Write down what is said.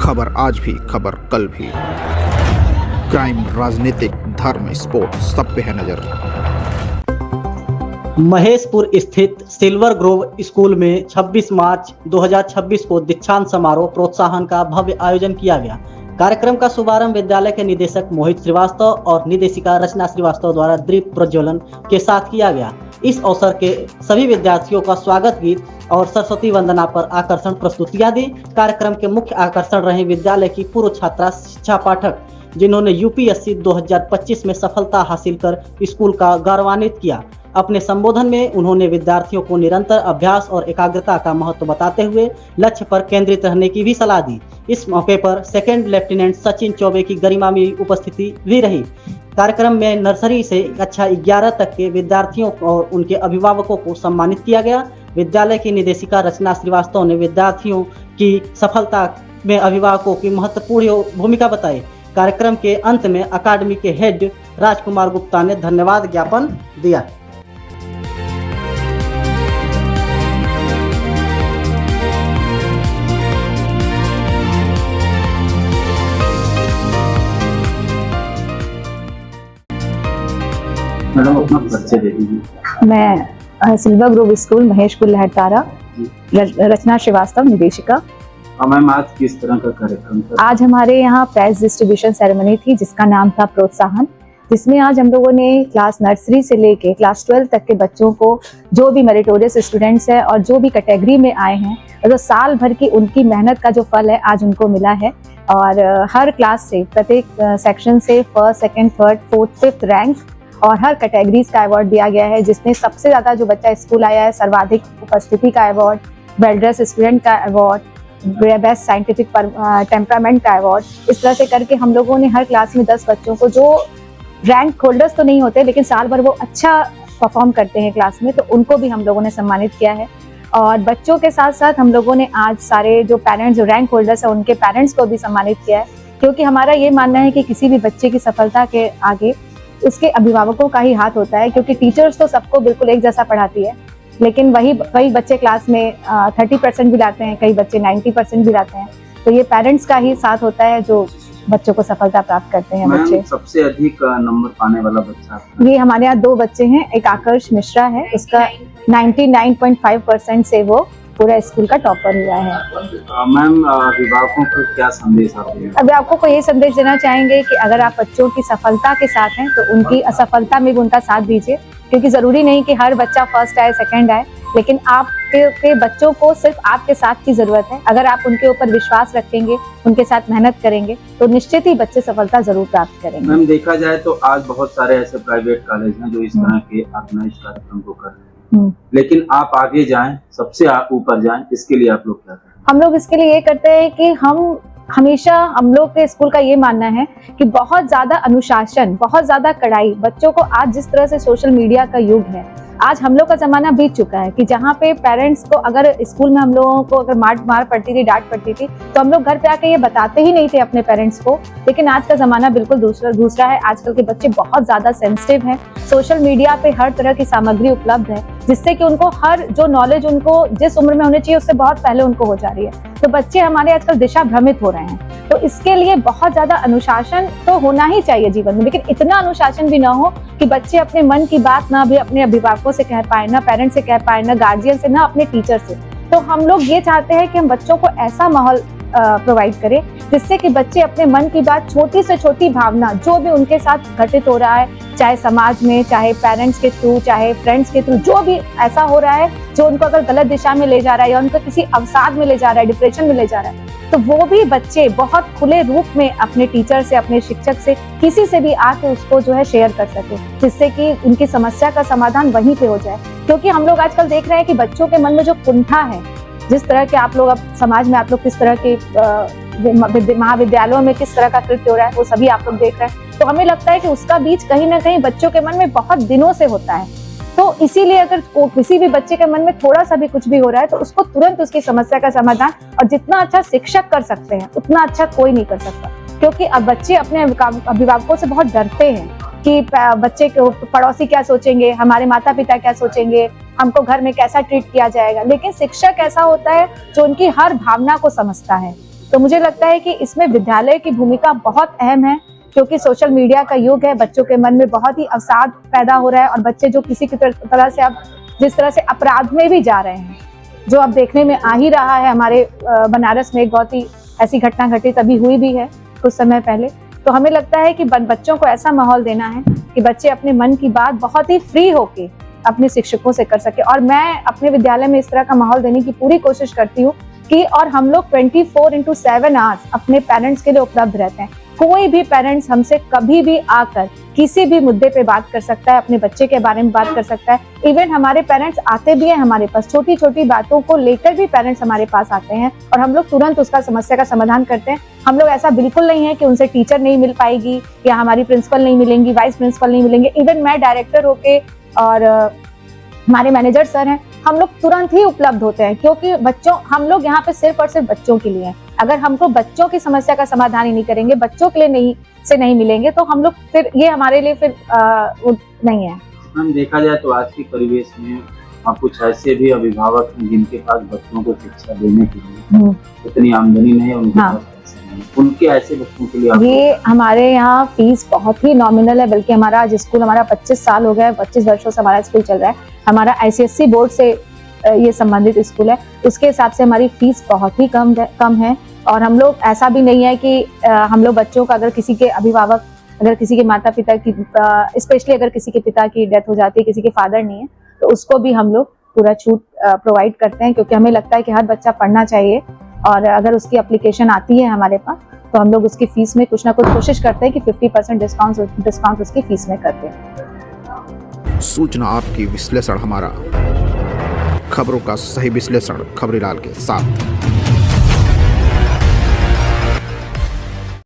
खबर आज भी, खबर कल भी। क्राइम, राजनीतिक, धर्म, स्पोर्ट, सब पे है नजर। महेशपुर स्थित सिल्वर ग्रोव स्कूल में 26 मार्च 2026 को दीक्षांत समारोह प्रोत्साहन का भव्य आयोजन किया गया। कार्यक्रम का शुभारंभ विद्यालय के निदेशक मोहित श्रीवास्तव और निदेशिका रचना श्रीवास्तव द्वारा दीप प्रज्वलन के साथ किया गया। इस अवसर के सभी विद्यार्थियों का स्वागत गीत और सरस्वती वंदना पर आकर्षण प्रस्तुतियां दी। कार्यक्रम के मुख्य आकर्षण रहे विद्यालय की पूर्व छात्रा शिक्षा पाठक, जिन्होंने यूपीएससी 2025 में सफलता हासिल कर स्कूल का गौरवान्वित किया। अपने संबोधन में उन्होंने विद्यार्थियों को निरंतर अभ्यास और एकाग्रता का महत्व बताते हुए लक्ष्य पर केंद्रित रहने की भी सलाह दी। इस मौके पर सेकंड लेफ्टिनेंट सचिन चौबे की गरिमामयी उपस्थिति भी रही। कार्यक्रम में नर्सरी से कक्षा 11 तक के विद्यार्थियों और उनके अभिभावकों को सम्मानित किया गया। विद्यालय की निदेशिका रचना श्रीवास्तव ने विद्यार्थियों की सफलता में अभिभावकों की महत्वपूर्ण भूमिका बताई। कार्यक्रम के अंत में अकादमी के हेड राजकुमार गुप्ता ने धन्यवाद ज्ञापन दिया। मैडम अपना परिचय दे दीजिए। मैं Silver Grove School Maheshpur Lahartara Rachna Srivastava निदेशिका। मैम आज किस तरह का कार्यक्रम था? आज हमारे यहाँ प्राइज डिस्ट्रीब्यूशन सेरेमनी थी जिसका नाम था प्रोत्साहन, जिसमें आज हम लोगों ने क्लास नर्सरी से लेके क्लास 12 तक के बच्चों को, जो भी मेरिटोरियस स्टूडेंट्स हैं और जो भी कैटेगरी में आए हैं, और जो साल भर की उनकी मेहनत का जो फल है आज उनको मिला है। और हर क्लास से, प्रत्येक सेक्शन से first, second, third, fourth, fifth rank और हर कैटेगरीज का अवार्ड दिया गया है। जिसमें सबसे ज़्यादा जो बच्चा स्कूल आया है, सर्वाधिक उपस्थिति का अवार्ड, वेल स्टूडेंट का अवार्ड, बेस्ट साइंटिफिक टेम्परामेंट का अवार्ड, इस तरह से करके हम लोगों ने हर क्लास में 10 बच्चों को, जो रैंक होल्डर्स तो नहीं होते लेकिन साल भर वो अच्छा परफॉर्म करते हैं क्लास में, तो उनको भी हम लोगों ने सम्मानित किया है। और बच्चों के साथ साथ हम लोगों ने आज सारे जो पेरेंट्स, जो रैंक होल्डर्स हैं, उनके पेरेंट्स को भी सम्मानित किया है, क्योंकि हमारा ये मानना है कि किसी भी बच्चे की सफलता के आगे उसके अभिभावकों का ही हाथ होता है। क्योंकि टीचर्स तो सबको बिल्कुल एक जैसा पढ़ाती है, लेकिन कई बच्चे क्लास में 30% भी लाते हैं, कई बच्चे 90% भी लाते हैं। तो ये पेरेंट्स का ही साथ होता है जो बच्चों को सफलता प्राप्त करते हैं। बच्चे सबसे अधिक नंबर पाने वाला बच्चा ये हमारे यहाँ 2 बच्चे हैं। एक आकर्ष मिश्रा है, उसका 99.5% से वो पूरा स्कूल का टॉपर हुआ है। मैम अभिभावकों को क्या संदेश आप देंगे? अभिभावकों को ये संदेश देना चाहेंगे कि अगर आप बच्चों की सफलता के साथ हैं तो उनकी असफलता में भी उनका साथ दीजिए, क्योंकि जरूरी नहीं कि हर बच्चा फर्स्ट आए, सेकंड आए, लेकिन आपके बच्चों को सिर्फ आपके साथ की जरूरत है। अगर आप उनके ऊपर विश्वास रखेंगे, उनके साथ मेहनत करेंगे, तो निश्चित ही बच्चे सफलता जरूर प्राप्त करेंगे। मैम देखा जाए तो आज बहुत सारे ऐसे प्राइवेट कॉलेज हैं जो इस तरह के ऑर्गेनाइज कार्यक्रम को कर रहे हैं, लेकिन आप आगे जाएं, सबसे ऊपर जाएं, इसके लिए आप लोग क्या करें? हम लोग इसके लिए ये करते हैं कि हम लोग के स्कूल का ये मानना है कि बहुत ज्यादा अनुशासन, बहुत ज्यादा कड़ाई, बच्चों को आज जिस तरह से सोशल मीडिया का युग है, आज हम लोग का जमाना बीत चुका है कि जहाँ पे पेरेंट्स को, अगर स्कूल में हम लोगों को अगर मार पड़ती थी, डांट पड़ती थी, तो हम लोग घर पे आके ये बताते ही नहीं थे अपने पेरेंट्स को। लेकिन आज का जमाना बिल्कुल दूसरा है। आजकल के बच्चे बहुत ज्यादा सेंसिटिव हैं। सोशल मीडिया पे हर तरह की सामग्री उपलब्ध है, जिससे कि उनको हर जो नॉलेज उनको जिस उम्र में होनी चाहिए उससे बहुत पहले उनको हो जा रही है। तो बच्चे हमारे आजकल दिशा भ्रमित हो रहे हैं। तो इसके लिए बहुत ज्यादा अनुशासन तो होना ही चाहिए जीवन में, लेकिन इतना अनुशासन भी ना हो कि बच्चे अपने मन की बात ना भी अपने अभिभावकों से कह पाए, ना पेरेंट्स से कह पाए, ना गार्जियन से, ना अपने टीचर से। तो हम लोग ये चाहते हैं कि हम बच्चों को ऐसा माहौल प्रोवाइड करें जिससे कि बच्चे अपने मन की बात, छोटी से छोटी भावना, जो भी उनके साथ घटित हो रहा है, चाहे समाज में, चाहे पेरेंट्स के थ्रू, चाहे फ्रेंड्स के थ्रू, जो भी ऐसा हो रहा है जो उनको अगर गलत दिशा में ले जा रहा है या उनको किसी अवसाद में ले जा रहा है, डिप्रेशन में ले जा रहा है, तो वो भी बच्चे बहुत खुले रूप में अपने टीचर से, अपने शिक्षक से, किसी से भी आके उसको जो है शेयर कर सके, जिससे कि उनकी समस्या का समाधान वहीं पे हो जाए। क्योंकि हम लोग आजकल देख रहे हैं कि बच्चों के मन में जो कुंठा है, जिस तरह के आप लोग अब समाज में आप लोग किस तरह के महाविद्यालयों में किस तरह का कृत्य हो रहा है, वो सभी आप लोग देख रहे हैं। तो हमें लगता है कि उसका बीज कहीं ना कहीं बच्चों के मन में बहुत दिनों से होता है। तो इसीलिए अगर किसी भी बच्चे के मन में थोड़ा सा भी कुछ भी हो रहा है तो उसको तुरंत उसकी समस्या का समाधान, और जितना अच्छा शिक्षक कर सकते हैं उतना अच्छा कोई नहीं कर सकता। क्योंकि अब बच्चे अपने अभिभावकों से बहुत डरते हैं कि बच्चे को पड़ोसी क्या सोचेंगे, हमारे माता पिता क्या सोचेंगे, हमको घर में कैसा ट्रीट किया जाएगा। लेकिन शिक्षक ऐसा होता है जो उनकी हर भावना को समझता है, तो मुझे लगता है कि इसमें विद्यालय की भूमिका बहुत अहम है, क्योंकि सोशल मीडिया का युग है। बच्चों के मन में बहुत ही अवसाद पैदा हो रहा है और बच्चे जो किसी की तरह से अब जिस तरह से अपराध में भी जा रहे हैं, जो अब देखने में आ ही रहा है। हमारे बनारस में एक बहुत ही ऐसी घटना घटित अभी हुई भी है कुछ समय पहले। तो हमें लगता है कि बच्चों को ऐसा माहौल देना है कि बच्चे अपने मन की बात बहुत ही फ्री होके अपने शिक्षकों से कर सके। और मैं अपने विद्यालय में इस तरह का माहौल देने की पूरी कोशिश करती हूँ कि और हम लोग 24/7 आवर्स अपने पेरेंट्स के लिए उपलब्ध रहते हैं। कोई भी पेरेंट्स हमसे कभी भी आकर किसी भी मुद्दे पे बात कर सकता है, अपने बच्चे के बारे में बात कर सकता है। इवन हमारे पेरेंट्स आते भी हैं हमारे पास, छोटी छोटी बातों को लेकर भी पेरेंट्स हमारे पास आते हैं और हम लोग तुरंत उसका समस्या का समाधान करते हैं। हम लोग ऐसा बिल्कुल नहीं है कि उनसे टीचर नहीं मिल पाएगी या हमारी प्रिंसिपल नहीं मिलेंगी, वाइस प्रिंसिपल नहीं मिलेंगे। इवन मैं डायरेक्टर होके और हमारे मैनेजर सर हैं, हम लोग तुरंत ही उपलब्ध होते हैं, क्योंकि हम लोग यहाँ पे सिर्फ और सिर्फ बच्चों के लिए हैं। अगर हमको बच्चों की समस्या का समाधान ही नहीं करेंगे, बच्चों के लिए नहीं मिलेंगे, तो हम लोग फिर ये हमारे लिए फिर नहीं है। मैम देखा जाए तो आज के परिवेश में आप कुछ ऐसे भी अभिभावक हैं जिनके पास बच्चों को शिक्षा देने के लिए उतनी आमदनी नहीं है, उनके पास पैसे नहीं है। उनके ऐसे बच्चों के लिए ये हमारे यहाँ फीस बहुत ही नॉमिनल है। बल्कि हमारा स्कूल 25 साल हो गए, 25 वर्षों से हमारा स्कूल चल रहा है। हमारा ICSE बोर्ड से ये संबंधित स्कूल है, उसके हिसाब से हमारी फीस बहुत ही कम है। और हम लोग ऐसा भी नहीं है कि हम लोग बच्चों का, अगर किसी के अभिभावक, अगर किसी के माता पिता की, स्पेशली अगर किसी के पिता की डेथ हो जाती है, किसी के फादर नहीं है, तो उसको भी हम लोग पूरा छूट प्रोवाइड करते हैं, क्योंकि हमें लगता है कि हर बच्चा पढ़ना चाहिए। और अगर उसकी एप्लीकेशन आती है हमारे पास, तो हम लोग उसकी फीस में कुछ ना कुछ कोशिश करते हैं कि 50% डिस्काउंट उसकी फीस में करते हैं। सूचना आपकी, विश्लेषण हमारा, खबरों का सही विश्लेषण खबरीलाल के साथ।